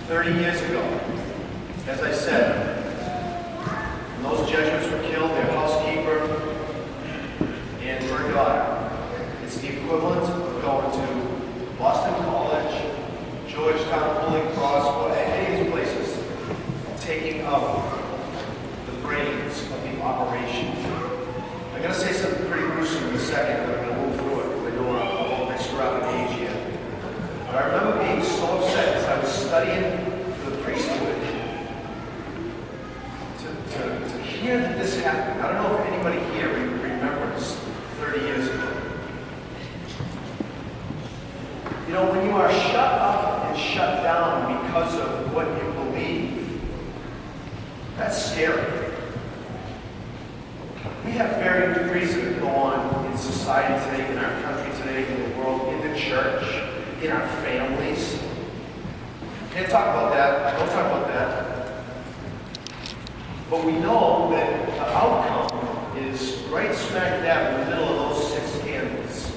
30 years ago, as I said, when those Jesuits were killed, their housekeeper and her daughter. It's the equivalent of going to Boston College, Georgetown, Holy Cross, or any of these places, taking out the brains of the operation. I'm going to say something pretty gruesome in a second, but I'm going to move through it because I know I won't mix around the age here. But I remember being so upset as I was studying for the priesthood to hear that this happened. I don't know if anybody here remembers 30 years ago. You know, when you are shut up and shut down because of what you believe, that's scary. We have varying degrees that go on in society today, in our country today, in the world, in the church, in our families. Can't talk about that. I don't talk about that. But we know that the outcome is right smack dab in the middle of those 6 candles.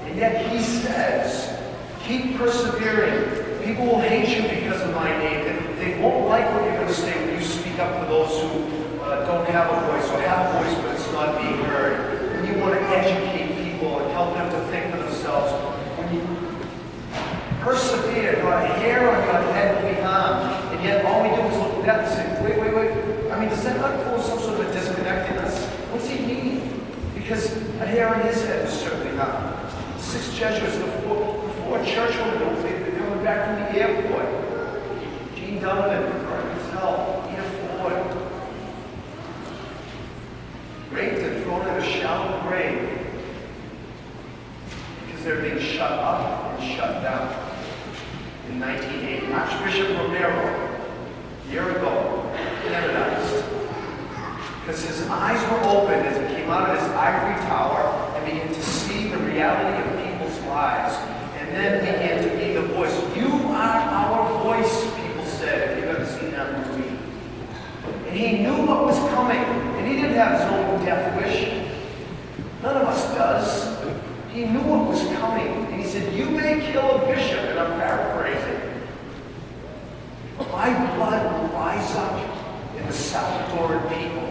And yet he says, keep persevering. People will hate you because of my name. And they won't like what you're going to say when you speak up for those who don't have a voice, or have a voice but it's not being heard. When you want to educate people and help them to think for themselves. When you persevere, not a hair on your head will be harmed. And yet all we do is look at that and say, wait. I mean, does that not cause some sort of a disconnect in us? What's he mean? Because a hair on his head is certainly harmed. 6 Jesuits, the four churchmen, they're coming back from the airport. Gene Donovan, Mark Gazelle, Ina Ford. Raped and thrown in a shallow grave because they're being shut up and shut down. In 1980, Archbishop Romero, a year ago, canonized because his eyes were open as he came out of his ivory tower and began to see the reality of people's lives, and then began to be the voice. You are our voice, people said, if you've ever seen that movie. And he knew what was coming, and he didn't have his own death wish. None of us does. He knew what was coming, and he said, you may kill a bishop, and I'm paraphrasing, but my blood will rise up in the Salvadoran people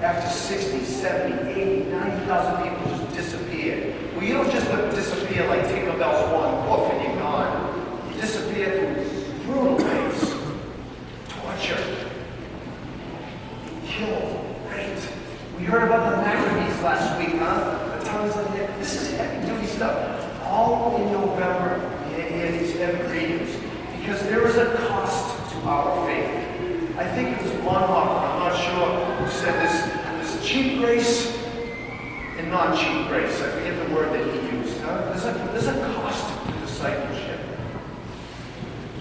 after 60, 70, 80, 90,000 people just disappeared. Well, you don't just disappear like Tinkerbell's one, poof, and you're gone. You disappear through brutal ways. Torture. Killed. Raped. We heard about the Maccabees last week, huh? The tons of it. This is heavy-duty stuff. All in November, you hear these evergreens. Because there is a cost to our faith. I think it was Bonhoeffer, I'm not sure, who said this cheap grace and non-cheap grace. I forget the word that he used. Huh? There's a cost to discipleship.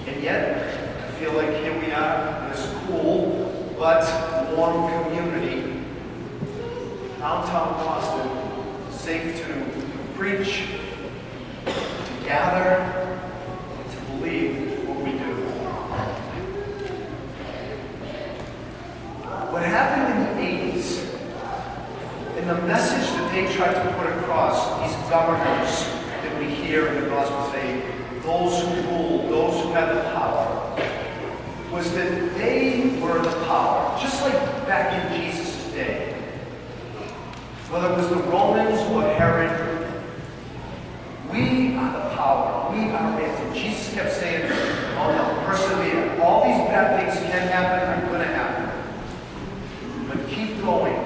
And yet, I feel like here we are in this cool but warm community, downtown Boston, safe to preach, to gather, and to believe what we do. What happened in the 80s, and the message that they tried to put across, these governors that we hear in the gospel today, those who rule, those who have the power, was that they were the power, just like back in Jesus' day. Whether it was the Romans or Herod, we are the power, we are it. And Jesus kept saying, oh no, persevere. All these bad things can happen, are going to happen. But keep going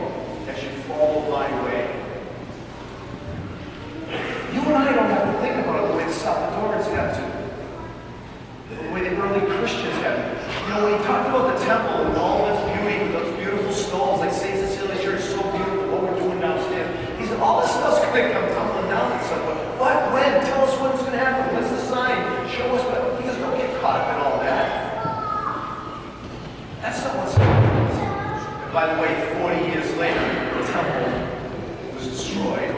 as you follow my way. You and I don't have to think about it the way the Salvadorans had to. The way the early Christians had to. You know, when he talked about the temple and all its beauty, those beautiful stones, like St. Cecilia Church, so beautiful, what we're doing downstairs. He said, all this stuff's going to come tumbling down at some point. What? When? Tell us when it's going to happen. When's the sign? Show us what. Because don't get caught up in all that. That's not what's happening. By the way, 40 years later, the temple was destroyed.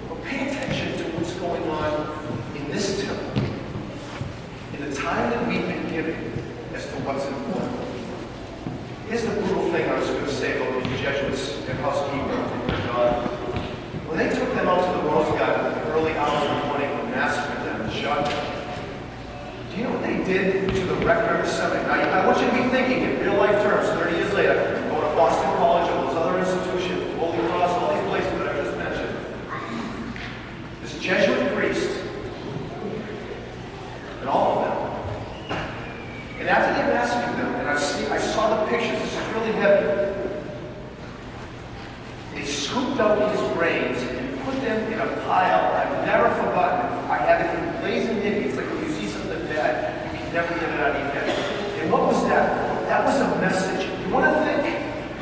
But pay attention to what's going on in this temple, in the time that we've been given as to what's important. Here's the brutal thing I was going to say about the Jesuits and housekeeper and God. brains and put them in a pile I've never forgotten. I have it emblazoned in. It's like when you see something bad, you can never get it out of your head. And what was that? That was a message. You want to think?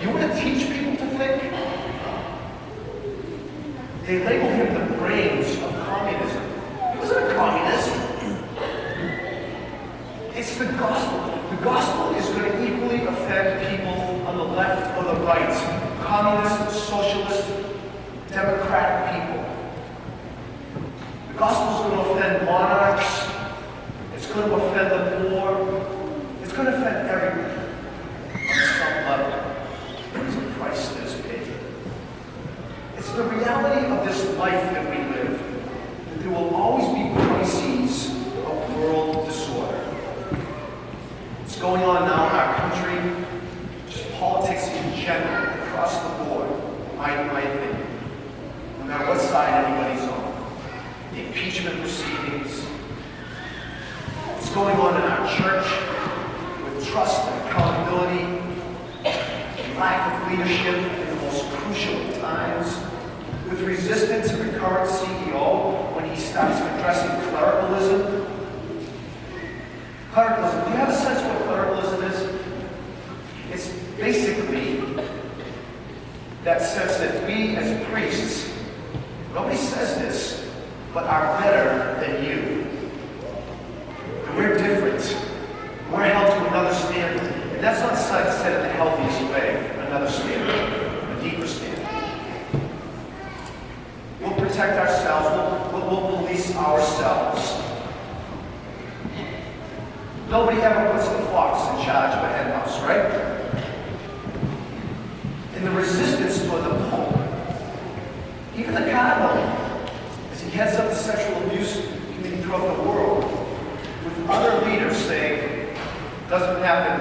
You want to teach people to think? They label him the brains of communism. He wasn't a communist. It's the gospel. The gospel is going to equally affect people on the left or the right. Communist, socialist, democratic people. The gospel is going to offend monarchs. It's going to offend the poor. It's going to offend everyone on some level. There's a price that is paid. It's the reality of this life that we live, that there will always be crises of world disorder. It's going on now in our country, just politics in general, across the board, my opinion. No matter what side anybody's on. The impeachment proceedings. It's going on in our church with trust and accountability, lack of leadership in the most crucial of times, with resistance of the current CEO when he starts addressing clericalism. Clericalism, do you have a sense of what clericalism is? It's basically that sense that we as priests, nobody says this, but are better than you. And we're different. We're held to another standard. And that's not said in the healthiest way, another standard, a deeper standard. We'll protect ourselves, we'll police ourselves. Nobody ever puts the fox in charge of a hen house, right? And the resistance toward the Pope, even the Cardinal, as he heads up the sexual abuse committee throughout the world, with other leaders saying, doesn't happen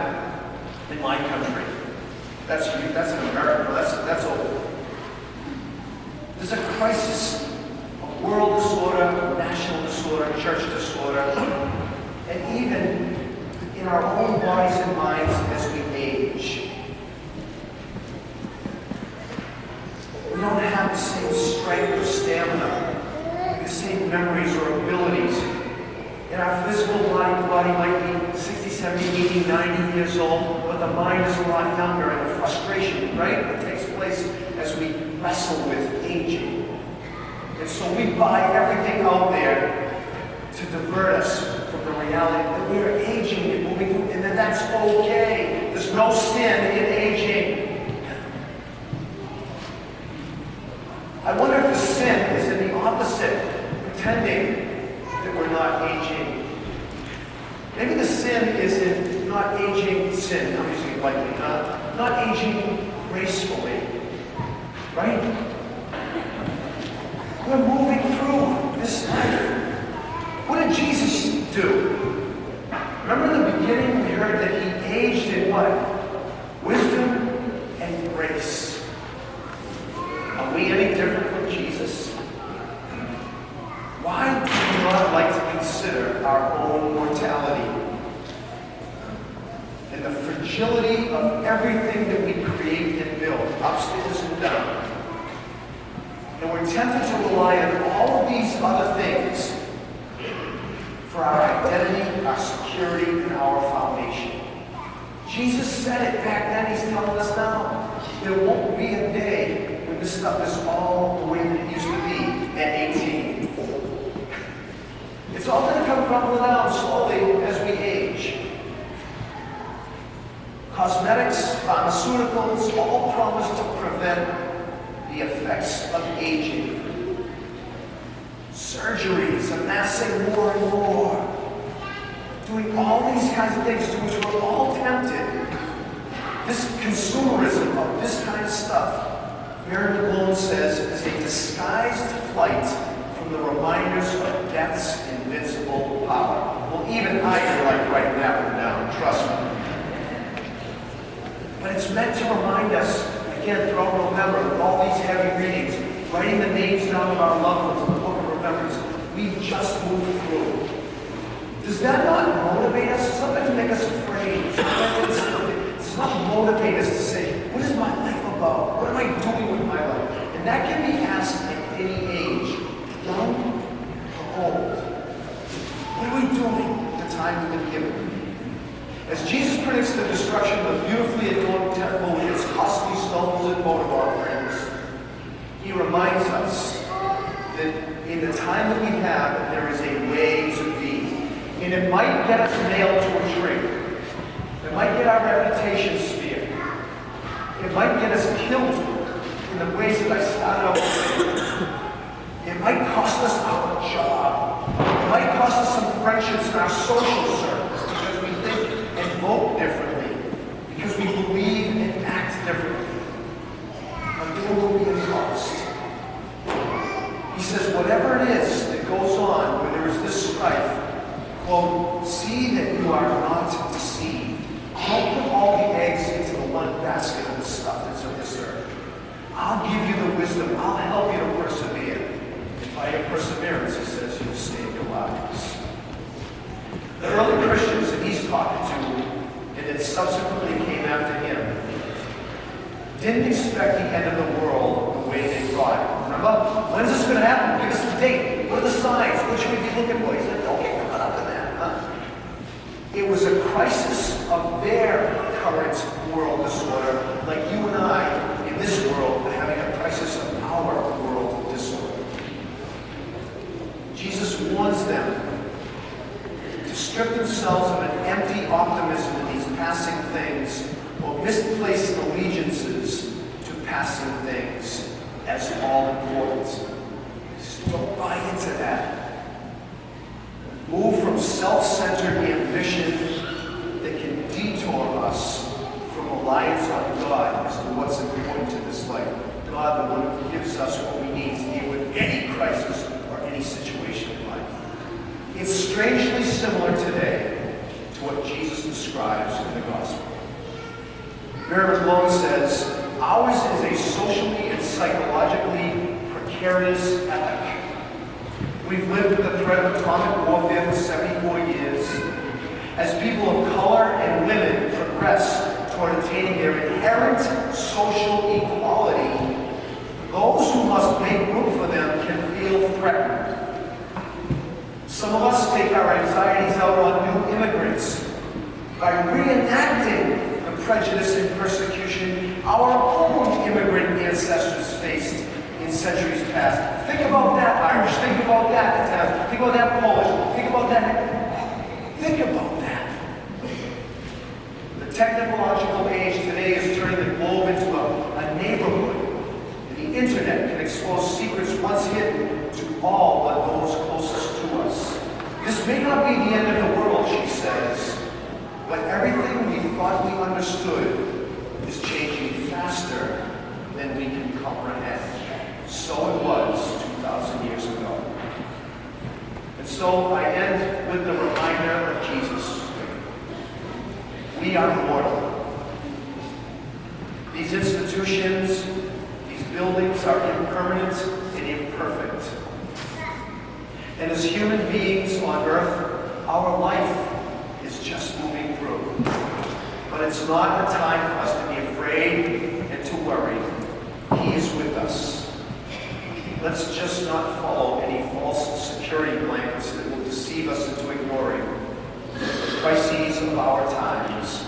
in my country. That's in America. That's over. There's a crisis of world disorder, national disorder, church disorder, and even in our own bodies and minds as we age. We don't have the same strength or stamina, the same memories or abilities. And our physical body might be 60, 70, 80, 90 years old, but the mind is a lot younger, and the frustration, right, that takes place as we wrestle with aging. And so we buy everything out there to divert us from the reality that we are aging and moving through, and that that's okay. There's no sin in aging. I wonder if the sin is in the opposite, pretending that we're not aging. Maybe the sin is in not aging sin, I'm using it lightly, not aging gracefully, right? We're moving through this life. What did Jesus do? Remember in the beginning we heard that he aged in what? Wisdom and grace. Are we any different from Jesus? Why do we not like to consider our own mortality and the fragility of everything that we create and build, upstairs and down? And we're tempted to rely on all of these other things for our identity, our security, and our foundation. Jesus said it back then, he's telling us now. There won't be a day when this stuff is all the way that it used to be at 18. It's all going to come crumbling down slowly as we age. Cosmetics, pharmaceuticals, all promise to prevent the effects of aging. Surgeries, amassing more and more. Doing all these kinds of things to which we're all tempted. This consumerism of this kind of stuff, Mary McGlone says, is a disguised flight from the reminders of death's invincible power. Well, even I feel like writing that one down, trust me. But it's meant to remind us, again, throughout November, with all these heavy readings, writing the names down of our loved ones in the book of remembrance, we just move through. Does that not motivate us? Sometimes make us afraid. Does not motivate us to say, what is my life about? What am I doing with my life? And that can be asked at any age, young or old. What are we doing with the time we've been given? As Jesus predicts the destruction of the beautifully adorned temple with its costly stones and votive offerings, he reminds us that in the time that we have, there is a way to be. And it might get us nailed to a tree. It might get our reputation smeared. It might get us killed in the ways that I started out with. It might cost us our job. It might cost us some friendships in our social circles because we think and vote differently, because we believe and act differently. But there will be a cost. He says, whatever it is that goes on where there is this strife, quote, see that you are not deceived. Don't put all the eggs into the one basket of the stuff that's of this earth. I'll give you the wisdom. I'll help you to persevere. And by your perseverance, he says, you'll save your lives. The early Christians that he's talking to, and that subsequently came after him, didn't expect the end of the world the way they thought. Remember? When's this going to happen? Give us the date. What are the signs? What should we be looking for? He's like, okay, we're not up to that. Huh? It was a crisis of their current world disorder, like you and I in this world are having a crisis of our world disorder. Jesus warns them to strip themselves of an empty optimism in these passing things or misplaced allegiances to passing things as all important. Just don't buy into that. Move from self-centered ambition that can detour us from reliance on God as to what's important to this life. God, the one who gives us what we need to deal with any crisis or any situation in life. It's strangely similar today to what Jesus describes in the gospel. Mary Malone says, ours is a socially and psychologically precarious epoch. We've lived with the threat of atomic warfare for 74 years. As people of color and women progress toward attaining their inherent social equality, those who must make room for them can feel threatened. Some of us take our anxieties out on new immigrants by reenacting the prejudice and persecution our own immigrant ancestors faced in centuries past. Think about that Irish, think about that Italian, think about that Polish, think about that. Think about that. The technological age today is turning the globe into a neighborhood. And the internet can expose secrets once hidden to all but those closest to us. This may not be the end of the world, she says, but everything we thought we understood is changing faster than we can comprehend. So it was 2,000 years ago. And so I end with the reminder of Jesus. We are mortal. These institutions, these buildings are impermanent and imperfect. And as human beings on earth, our life is just moving through. But it's not a time for us to be afraid and to worry. He is with us. Let's just not follow any false security blankets that will deceive us into ignoring the crises of our times